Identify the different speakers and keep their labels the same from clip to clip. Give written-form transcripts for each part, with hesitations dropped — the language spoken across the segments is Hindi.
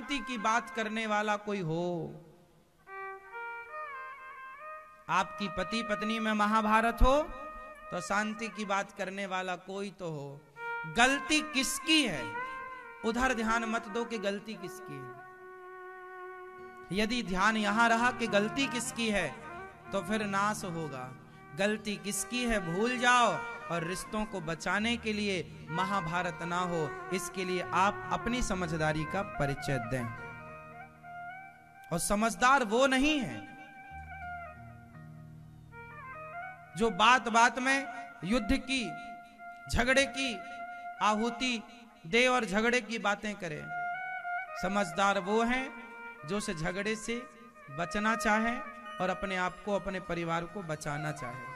Speaker 1: शांति की बात करने वाला कोई हो। आपकी पति पत्नी में महाभारत हो तो शांति की बात करने वाला कोई तो हो। गलती किसकी है उधर ध्यान मत दो कि गलती किसकी है। यदि ध्यान यहां रहा कि गलती किसकी है तो फिर नाश होगा। गलती किसकी है भूल जाओ और रिश्तों को बचाने के लिए महाभारत ना हो, इसके लिए आप अपनी समझदारी का परिचय दें। और समझदार वो नहीं है जो बात बात में युद्ध की झगड़े की आहुति दे और झगड़े की बातें करे। समझदार वो हैं जो से झगड़े से बचना चाहे और अपने आप को अपने परिवार को बचाना चाहे।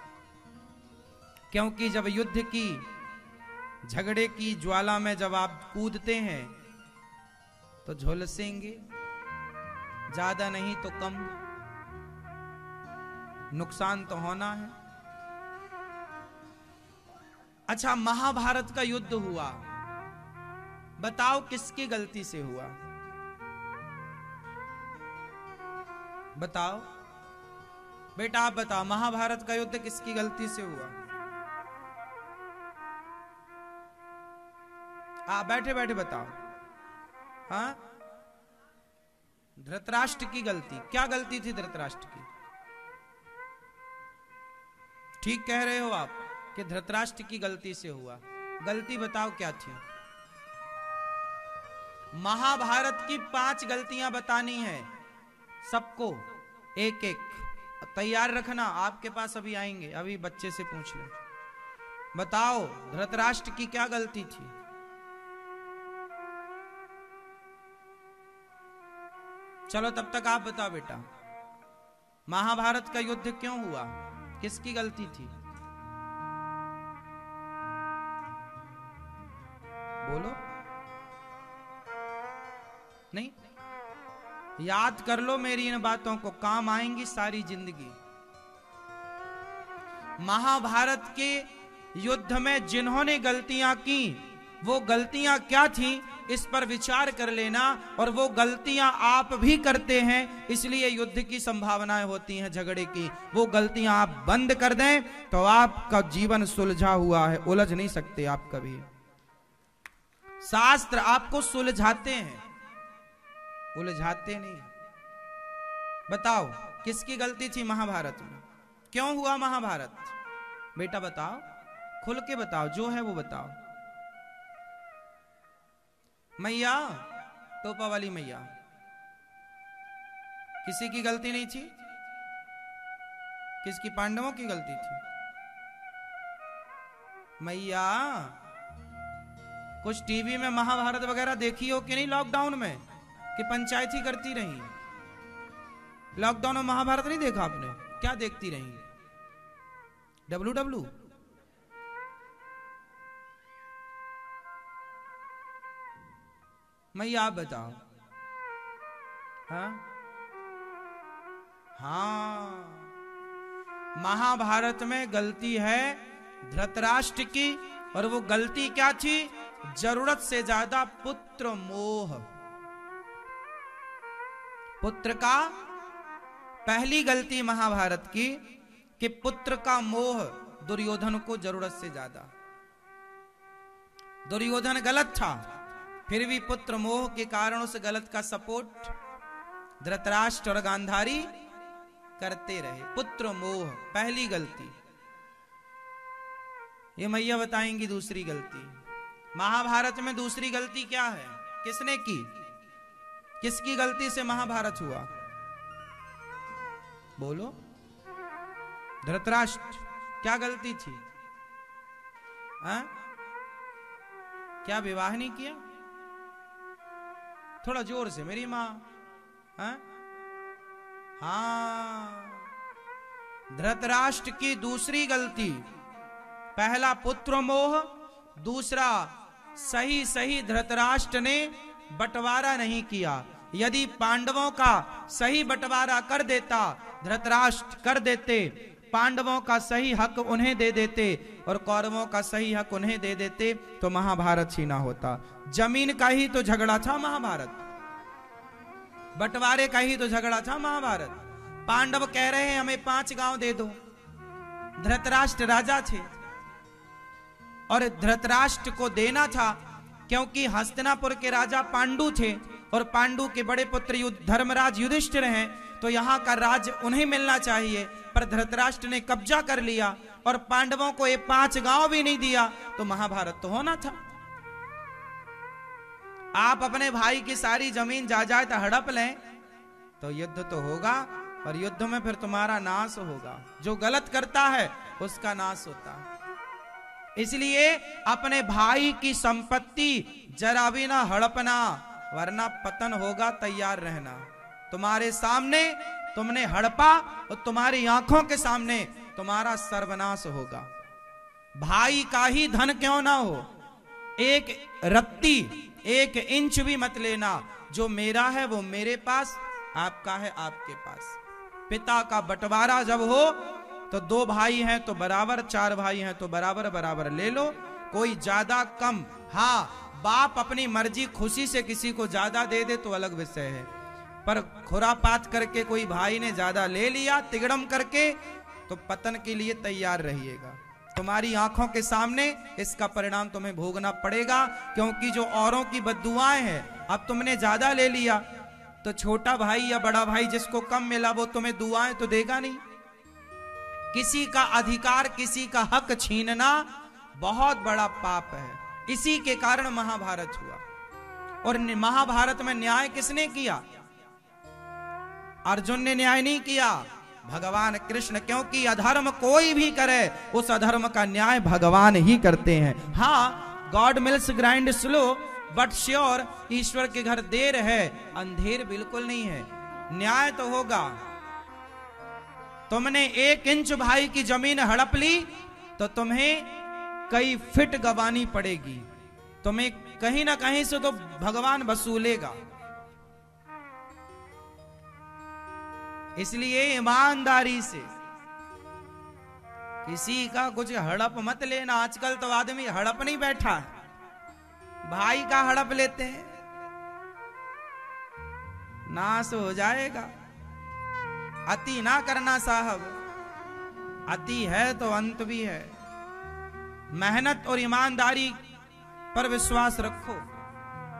Speaker 1: क्योंकि जब युद्ध की झगड़े की ज्वाला में जब आप कूदते हैं तो झुलसेंगे, ज्यादा नहीं तो कम, नुकसान तो होना है। अच्छा, महाभारत का युद्ध हुआ, बताओ किसकी गलती से हुआ? बताओ बेटा, आप बताओ महाभारत का युद्ध किसकी गलती से हुआ? बैठे बैठे बताओ। हाँ, धृतराष्ट्र की गलती। क्या गलती थी धृतराष्ट्र की? ठीक कह रहे हो आप कि धृतराष्ट्र की गलती से हुआ। गलती बताओ क्या थी? महाभारत की 5 गलतियां बतानी है सबको, एक एक। तैयार रखना, आपके पास अभी आएंगे, अभी बच्चे से पूछ ले। बताओ धृतराष्ट्र की क्या गलती थी? चलो तब तक आप बताओ बेटा, महाभारत का युद्ध क्यों हुआ, किसकी गलती थी? बोलो। नहीं, याद कर लो मेरी इन बातों को, काम आएंगी सारी जिंदगी। महाभारत के युद्ध में जिन्होंने गलतियां की वो गलतियां क्या थी इस पर विचार कर लेना। और वो गलतियां आप भी करते हैं, इसलिए युद्ध की संभावनाएं होती हैं झगड़े की। वो गलतियां आप बंद कर दें तो आपका जीवन सुलझा हुआ है, उलझ नहीं सकते आप कभी। शास्त्र आपको सुलझाते हैं, उलझाते नहीं। बताओ किसकी गलती थी महाभारत में? क्यों हुआ महाभारत? बेटा बताओ, खुल के बताओ, जो है वो बताओ। मैया, टोपा वाली मैया, किसी की गलती नहीं थी? किसकी? पांडवों की गलती थी। मैया, कुछ टीवी में महाभारत वगैरह देखी हो कि नहीं लॉकडाउन में, कि पंचायत ही करती रही? लॉकडाउन में महाभारत नहीं देखा आपने? क्या देखती रही? डब्ल्यू। मैया आप बताओ। हाँ, महाभारत में गलती है धृतराष्ट्र की। और वो गलती क्या थी? जरूरत से ज्यादा पुत्र मोह। पुत्र का पहली गलती महाभारत की कि पुत्र का मोह दुर्योधन को जरूरत से ज्यादा। दुर्योधन गलत था, फिर भी पुत्र मोह के कारण उस गलत का सपोर्ट धृतराष्ट्र और गांधारी करते रहे। पुत्र मोह पहली गलती। ये मैया बताएंगी दूसरी गलती। महाभारत में दूसरी गलती क्या है, किसने की? किसकी गलती से महाभारत हुआ? बोलो। धृतराष्ट्र। क्या गलती थी? क्या विवाह नहीं किया? थोड़ा जोर से, मेरी मां। हाँ, धृतराष्ट्र की दूसरी गलती, पहला पुत्र मोह, दूसरा सही धृतराष्ट्र ने बंटवारा नहीं किया। यदि पांडवों का सही बंटवारा कर देता, धृतराष्ट्र कर देते, पांडवों का सही हक उन्हें दे देते और कौरवों का सही हक उन्हें दे देते, तो महाभारत ही ना होता। जमीन का ही तो झगड़ा था महाभारत। बंटवारे का ही तो झगड़ा था महाभारत। पांडव कह रहे हैं हमें 5 गांव दे दो। धृतराष्ट्र राजा थे और धृतराष्ट्र को देना था क्योंकि हस्तिनापुर के राजा पांडु थे और पांडु के बड़े पुत्र धर्मराज युधिष्ठिर हैं, तो यहाँ का राज उन्हें मिलना चाहिए। पर धृतराष्ट्र ने कब्जा कर लिया और पांडवों को ये 5 गांव भी नहीं दिया, तो महाभारत तो होना था। आप अपने भाई की सारी जमीन जायदाद हड़प लें तो युद्ध तो होगा और युद्ध में फिर तुम्हारा नाश होगा। जो गलत करता है उसका नाश होता है। इसलिए अपने भाई की संपत्ति जरा भी ना हड़पना, वरना पतन होगा, तैयार रहना। तुम्हारे सामने तुमने हड़पा और तुम्हारी आंखों के सामने तुम्हारा सर्वनाश होगा। भाई का ही धन क्यों ना हो, एक रत्ती 1 इंच भी मत लेना। जो मेरा है वो मेरे पास, आपका है आपके पास। पिता का बंटवारा जब हो तो 2 भाई हैं तो बराबर, 4 भाई हैं तो बराबर बराबर ले लो, कोई ज्यादा कम। हाँ, बाप अपनी मर्जी खुशी से किसी को ज्यादा दे दे तो अलग विषय है, पर खुरापात करके कोई भाई ने ज्यादा ले लिया तिगड़म करके, तो पतन के लिए तैयार रहिएगा। तुम्हारी आंखों के सामने इसका परिणाम तुम्हें भोगना पड़ेगा, क्योंकि जो औरों की बद्दुआएं हैं, अब तुमने ज्यादा ले लिया तो छोटा भाई या बड़ा भाई जिसको कम मिला वो तुम्हें दुआएं तो देगा नहीं। किसी का अधिकार, किसी का हक छीनना बहुत बड़ा पाप है। इसी के कारण महाभारत हुआ। और महाभारत में न्याय किसने किया? अर्जुन ने न्याय नहीं किया, भगवान कृष्ण। क्योंकि अधर्म कोई भी करे उस अधर्म का न्याय भगवान ही करते हैं। हाँ, God mills grind slow but sure, ईश्वर के घर देर है, अंधेर बिल्कुल नहीं है। न्याय तो होगा। तुमने 1 इंच भाई की जमीन हड़प ली तो तुम्हें कई फिट गवानी पड़ेगी, तुम्हें कहीं ना कहीं से तो भगवान वसूलेगा। इसलिए ईमानदारी से किसी का कुछ हड़प मत लेना। आजकल तो आदमी हड़प नहीं बैठा है, भाई का हड़प लेते हैं, नाश हो जाएगा। अति ना करना साहब, अति है तो अंत भी है। मेहनत और ईमानदारी पर विश्वास रखो।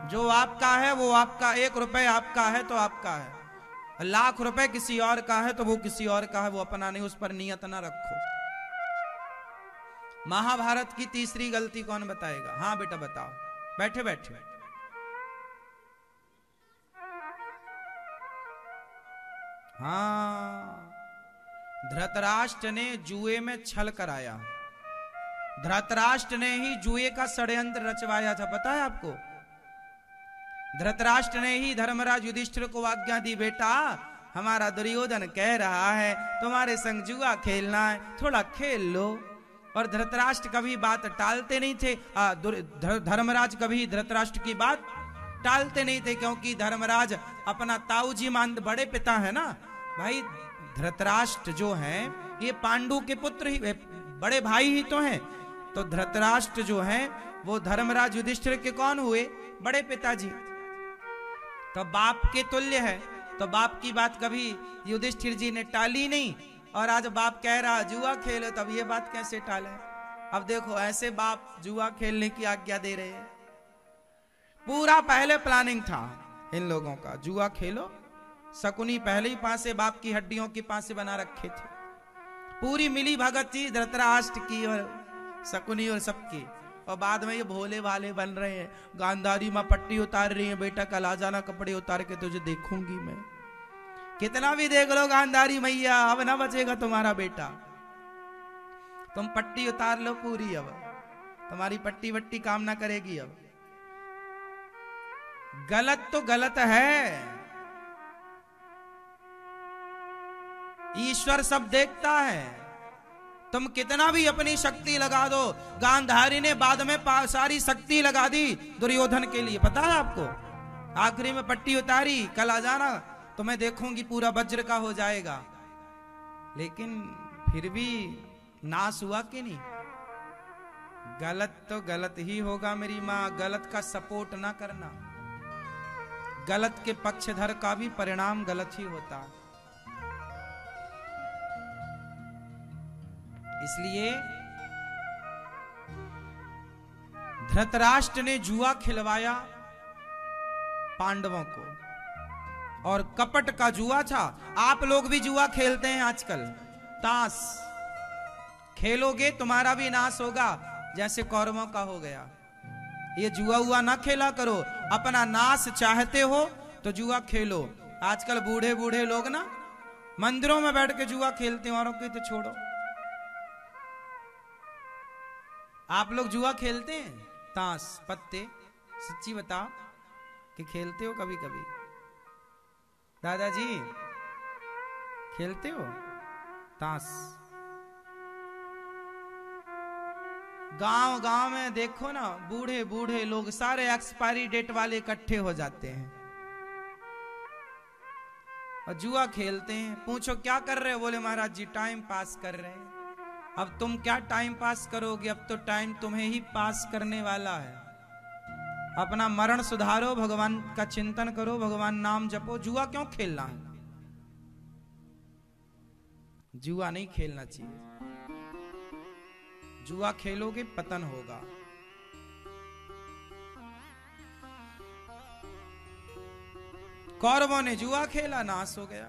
Speaker 1: जो आपका है वो आपका, 1 रुपए आपका है तो आपका है, लाख रुपए किसी और का है तो वो किसी और का है, वो अपना नहीं, उस पर नियत ना रखो। महाभारत की तीसरी गलती कौन बताएगा? हाँ बेटा बताओ, बैठे बैठे। हाँ, धृतराष्ट्र ने जुए में छल कराया। धृतराष्ट्र ने ही जुए का षड्यंत्र रचवाया था, पता है आपको? धृतराष्ट्र ने ही धर्मराज युधिष्ठिर को आज्ञा दी, बेटा हमारा दुर्योधन कह रहा है तुम्हारे संग जुआ खेलना है, थोड़ा खेल लो। और धृतराष्ट्र कभी बात टालते नहीं थे। धर्मराज कभी धृतराष्ट्र की बात टालते नहीं थे, क्योंकि धर्मराज अपना ताऊजी मान, बड़े पिता है ना भाई। धृतराष्ट्र जो हैं ये पांडु के पुत्र ही, बड़े भाई ही तो हैं। तो धृतराष्ट्र जो हैं वो धर्मराज युधिष्ठिर के कौन हुए? बड़े पिताजी। तो बाप के तुल्य है, तो बाप की बात कभी युधिष्ठिर जी ने टाली नहीं। और आज बाप कह रहा जुआ खेलो, तब ये बात कैसे टाले? अब देखो ऐसे बाप जुआ खेलने की आज्ञा दे रहे हैं। पूरा पहले प्लानिंग था इन लोगों का, जुआ खेलो। शकुनी पहले ही पासे बाप की हड्डियों की पासे बना रखे थे। पूरी मिली भगत थी धृतराष्ट्र की और शकुनी और सबकी। और बाद में ये भोले भाले बन रहे हैं, गांधारी माँ पट्टी उतार रही है, बेटा कल आ जाना कपड़े उतार के तुझे देखूंगी मैं। कितना भी देख लो गांधारी मैया, अब ना बचेगा तुम्हारा बेटा। तुम पट्टी उतार लो पूरी, अब तुम्हारी पट्टी वट्टी काम ना करेगी। अब गलत तो गलत है, ईश्वर सब देखता है। तुम कितना भी अपनी शक्ति लगा दो, गांधारी ने बाद में सारी शक्ति लगा दी दुर्योधन के लिए, पता है आपको? आखिरी में पट्टी उतारी, कल आ जाना तो मैं देखूंगी पूरा वज्र का हो जाएगा। लेकिन फिर भी नाश हुआ कि नहीं? गलत तो गलत ही होगा मेरी माँ, गलत का सपोर्ट ना करना। गलत के पक्षधर का भी परिणाम गलत ही होता। इसलिए धृतराष्ट्र ने जुआ खिलवाया पांडवों को, और कपट का जुआ था। आप लोग भी जुआ खेलते हैं आजकल, ताश खेलोगे तुम्हारा भी नाश होगा, जैसे कौरवों का हो गया। ये जुआ हुआ ना खेला करो, अपना नाश चाहते हो तो जुआ खेलो। आजकल बूढ़े बूढ़े लोग ना मंदिरों में बैठ के जुआ खेलते हैं, औरों की तो छोड़ो। आप लोग जुआ खेलते हैं, ताश पत्ते, सच्ची बताओ कि खेलते हो कभी कभी? दादाजी खेलते हो ताश? गांव गांव में देखो ना, बूढ़े बूढ़े लोग सारे एक्सपायरी डेट वाले इकट्ठे हो जाते हैं और जुआ खेलते हैं। पूछो क्या कर रहे हो? बोले महाराज जी टाइम पास कर रहे हैं। अब तुम क्या टाइम पास करोगे, अब तो टाइम तुम्हें ही पास करने वाला है। अपना मरण सुधारो, भगवान का चिंतन करो, भगवान नाम जपो। जुआ क्यों खेलना है? जुआ नहीं खेलना चाहिए। जुआ खेलोगे पतन होगा। कौरवों ने जुआ खेला, नाश हो गया।